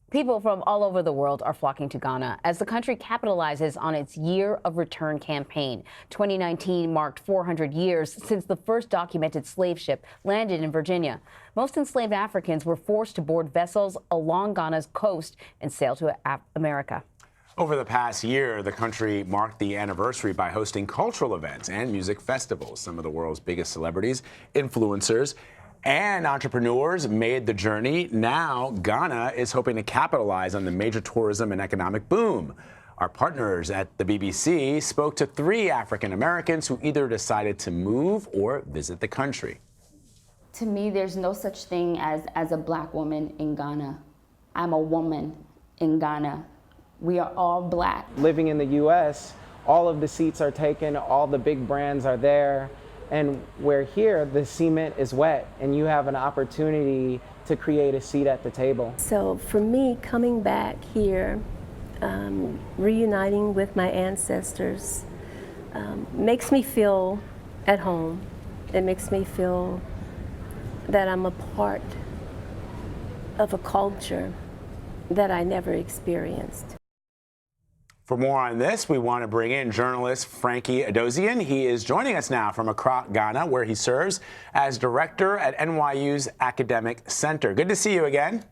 People from all over the world are flocking to Ghana as the country capitalizes on its Year of Return campaign. 2019 marked 400 years since the first documented slave ship landed in Virginia. Most enslaved Africans were forced to board vessels along Ghana's coast and sail to America. Over the past year, the country marked the anniversary by hosting cultural events and music festivals. Some of the world's biggest celebrities, influencers, and entrepreneurs made the journey. Now, Ghana is hoping to capitalize on the major tourism and economic boom. Our partners at the BBC spoke to 3 African Americans who either decided to move or visit the country. To me, there's no such thing as a black woman in Ghana. I'm a woman in Ghana. We are all black. Living in the U.S., all of the seats are taken, all the big brands are there. And where here, the cement is wet and you have an opportunity to create a seat at the table. So for me, coming back here, reuniting with my ancestors, makes me feel at home. It makes me feel that I'm a part of a culture that I never experienced. For more on this, we want to bring in journalist Frankie Edozien. He is joining us now from Accra, Ghana, where he serves as director at NYU's Academic Center. Good to see you again.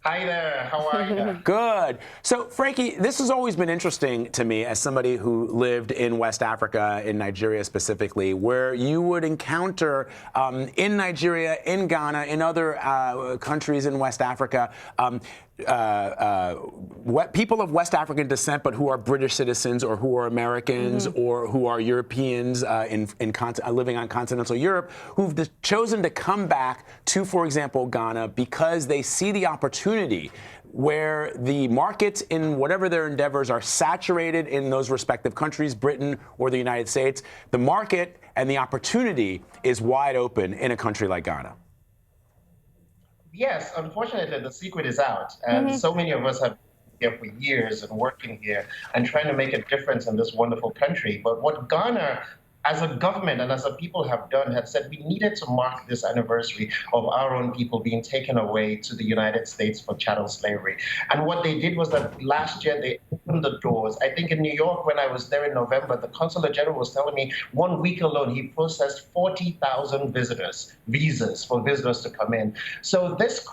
Hi there, how are you? Good. So, Frankie, this has always been interesting to me as somebody who lived in West Africa, in Nigeria specifically, where you would encounter in Nigeria, in Ghana, in other countries in West Africa, people of West African descent, but who are British citizens or who are Americans or who are Europeans living on continental Europe, who've chosen to come back to, for example, Ghana because they see the opportunity where the markets in whatever their endeavors are saturated in those respective countries, Britain or the United States. The market and the opportunity is wide open in a country like Ghana. Yes, unfortunately, the secret is out. And so many of us have been here for years and working here and trying to make a difference in this wonderful country. But what Ghana, as a government and as a people have done, had said we needed to mark this anniversary of our own people being taken away to the United States for chattel slavery. And what they did was that last year they opened the doors. I think in New York, when I was there in November, the Consulate General was telling me 1 week alone, he processed 40,000 visas for visitors to come in. So this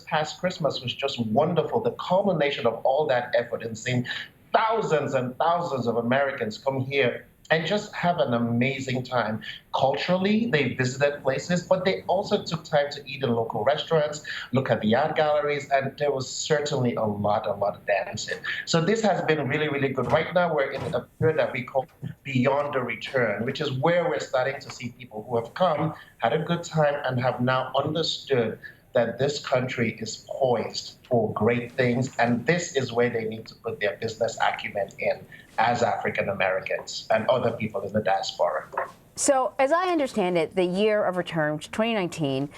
past Christmas was just wonderful. The culmination of all that effort and seeing thousands and thousands of Americans come here and just have an amazing time. Culturally, they visited places, but they also took time to eat in local restaurants, look at the art galleries, and there was certainly a lot of dancing. So this has been really, really good. Right now, we're in a period that we call Beyond the Return, which is where we're starting to see people who have come, had a good time, and have now understood that this country is poised for great things, and this is where they need to put their business acumen in as African Americans and other people in the diaspora. So, as I understand it, the Year of Return, 2019,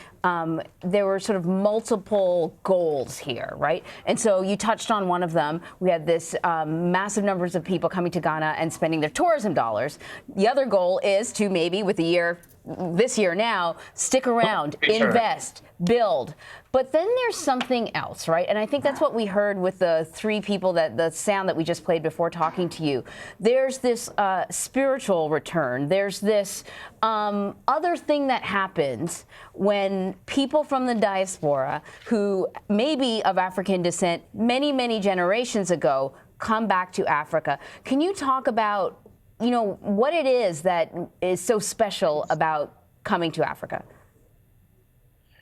there were sort of multiple goals here, right? And so you touched on one of them. We had this massive numbers of people coming to Ghana and spending their tourism dollars. The other goal is to maybe, with this year now, stick around, invest, build. But then there's something else, right? And I think that's what we heard with the 3 people, the sound that we just played before talking to you. There's this spiritual return. There's this other thing that happens when people from the diaspora, who may be of African descent many, many generations ago, come back to Africa. Can you talk about, what it is that is so special about coming to Africa?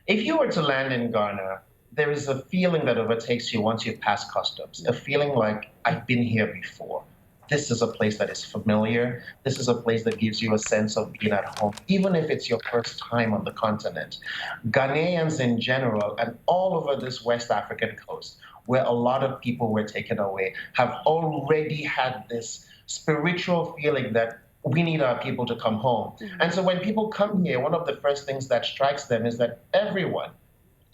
If you were to land in Ghana, there is a feeling that overtakes you once you've passed customs, a feeling like, I've been here before. This is a place that is familiar. This is a place that gives you a sense of being at home, even if it's your first time on the continent. Ghanaians in general, and all over this West African coast, where a lot of people were taken away, have already had this spiritual feeling that we need our people to come home. And so when people come here, one of the first things that strikes them is that everyone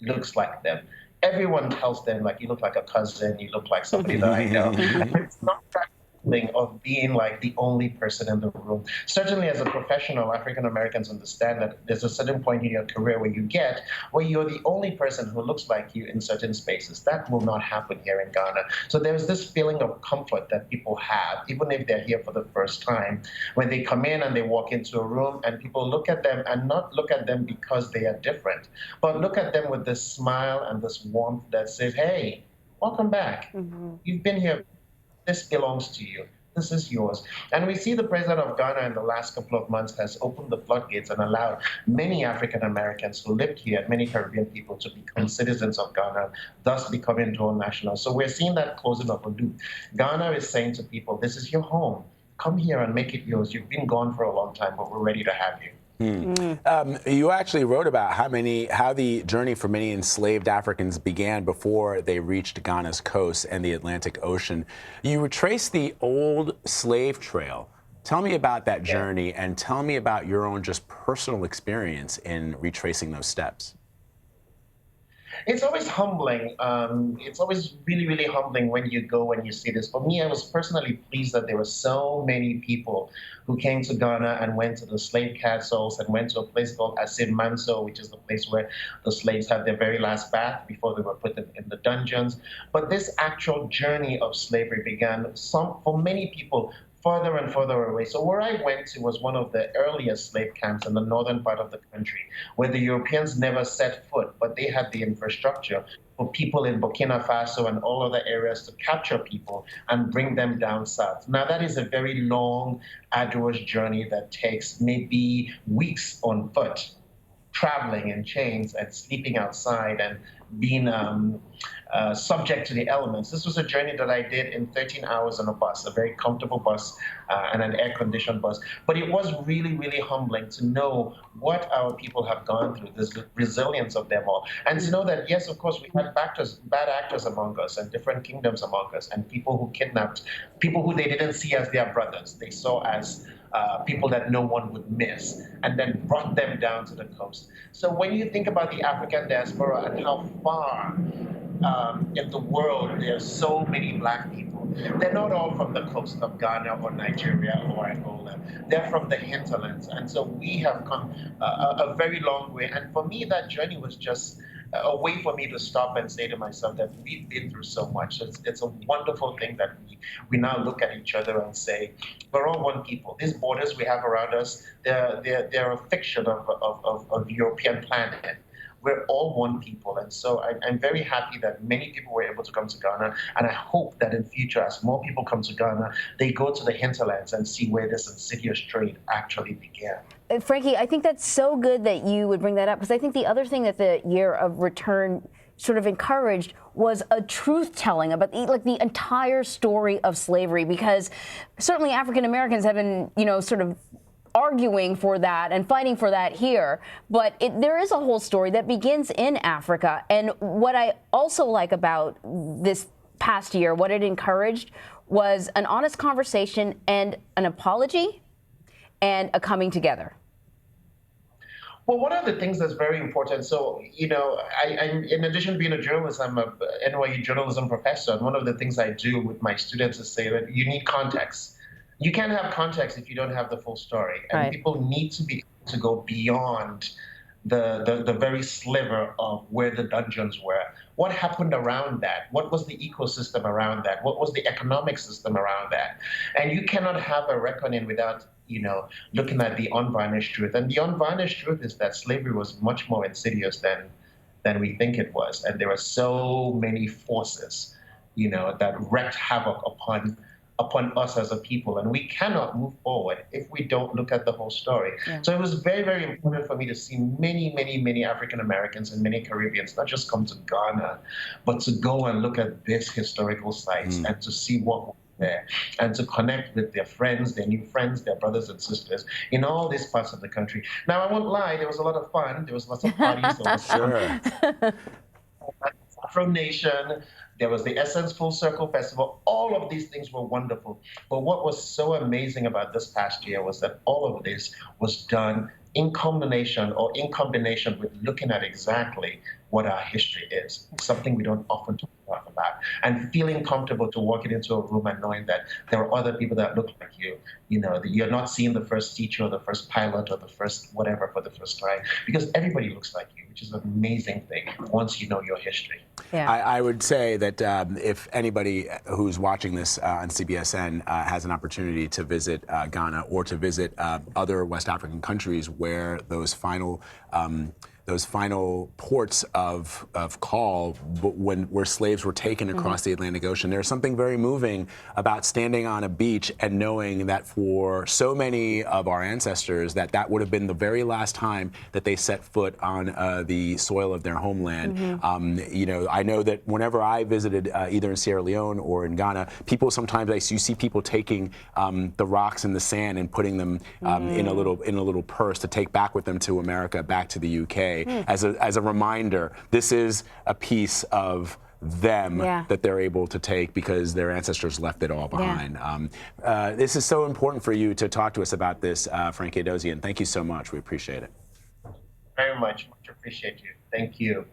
looks like them. Everyone tells them, like, you look like a cousin, you look like somebody that I know. It's not that feeling of being like the only person in the room. Certainly as a professional, African Americans understand that there's a certain point in your career where you're the only person who looks like you in certain spaces. That will not happen here in Ghana. So there's this feeling of comfort that people have, even if they're here for the first time, when they come in and they walk into a room and people look at them and not look at them because they are different, but look at them with this smile and this warmth that says, hey, welcome back. You've been here. This belongs to you. This is yours. And we see the president of Ghana in the last couple of months has opened the floodgates and allowed many African Americans who lived here and many Caribbean people to become citizens of Ghana, thus becoming dual nationals. So we're seeing that closing of a loop. Ghana is saying to people, this is your home. Come here and make it yours. You've been gone for a long time, but we're ready to have you. You actually wrote about how the journey for many enslaved Africans began before they reached Ghana's coast and the Atlantic Ocean. You retraced the old slave trail. Tell me about that journey and tell me about your own just personal experience in retracing those steps. It's always humbling. It's always really, really humbling when you go and you see this. For me, I was personally pleased that there were so many people who came to Ghana and went to the slave castles and went to a place called Manso, which is the place where the slaves had their very last bath before they were put in the dungeons. But this actual journey of slavery began for many people further and further away. So where I went to was one of the earliest slave camps in the northern part of the country, where the Europeans never set foot, but they had the infrastructure for people in Burkina Faso and all other areas to capture people and bring them down south. Now that is a very long, arduous journey that takes maybe weeks on foot, traveling in chains and sleeping outside and being subject to the elements. This was a journey that I did in 13 hours on a bus, a very comfortable bus and an air-conditioned bus. But it was really, really humbling to know what our people have gone through, this resilience of them all. And to know that, yes, of course, we had bad actors among us and different kingdoms among us and people who kidnapped, people who they didn't see as their brothers, they saw as people that no one would miss, and then brought them down to the coast. So when you think about the African diaspora and how far in the world there are so many black people, they're not all from the coast of Ghana or Nigeria or Angola. They're from the hinterlands. And so we have come a very long way. And for me, that journey was just a way for me to stop and say to myself that we've been through so much. It's a wonderful thing that we now look at each other and say, we're all one people. These borders we have around us, they're a fiction of European planet. We're all one people. And so I'm very happy that many people were able to come to Ghana. And I hope that in future, as more people come to Ghana, they go to the hinterlands and see where this insidious trade actually began. Frankie, I think that's so good that you would bring that up, because I think the other thing that the year of return sort of encouraged was a truth-telling about the entire story of slavery, because certainly African Americans have been, sort of arguing for that and fighting for that here, but there is a whole story that begins in Africa. And what I also like about this past year, what it encouraged was an honest conversation and an apology and a coming together. Well, one of the things that's very important, so, I'm in addition to being a journalist, I'm a NYU journalism professor. And one of the things I do with my students is say that you need context. You can't have context if you don't have the full story. And right. People need to be able to go beyond the very sliver of where the dungeons were. What happened around that? What was the ecosystem around that? What was the economic system around that? And you cannot have a reckoning without, looking at the unvarnished truth. And the unvarnished truth is that slavery was much more insidious than we think it was. And there were so many forces, that wreaked havoc upon us as a people. And we cannot move forward if we don't look at the whole story. Yeah. So it was very, very important for me to see many, many, many African Americans and many Caribbeans not just come to Ghana, but to go and look at these historical sites and to see what was there and to connect with their friends, their new friends, their brothers and sisters in all these parts of the country. Now, I won't lie, there was a lot of fun. There was lots of parties. There was Afro Nation. There was the Essence Full Circle Festival. All of these things were wonderful. But what was so amazing about this past year was that all of this was done in combination with looking at exactly what our history is, something we don't often talk about. and feeling comfortable to walking into a room and knowing that there are other people that look like you. You know, that you're not seeing the first teacher or the first pilot or the first whatever for the first time, because everybody looks like you, which is an amazing thing once you know your history. Yeah. I would say that if anybody who's watching this on CBSN has an opportunity to visit Ghana or to visit other West African countries where those final ports of call where slaves were taken across the Atlantic Ocean. There's something very moving about standing on a beach and knowing that for so many of our ancestors that would have been the very last time that they set foot on the soil of their homeland. You know, I know that whenever I visited either in Sierra Leone or in Ghana, people sometimes you see people taking the rocks in the sand and putting them in a little purse to take back with them to America, back to the UK. As a reminder, this is a piece of them that they're able to take because their ancestors left it all behind. This is so important for you to talk to us about this, Frankie Edozien. Thank you so much. We appreciate it. Very much. Much appreciate you. Thank you.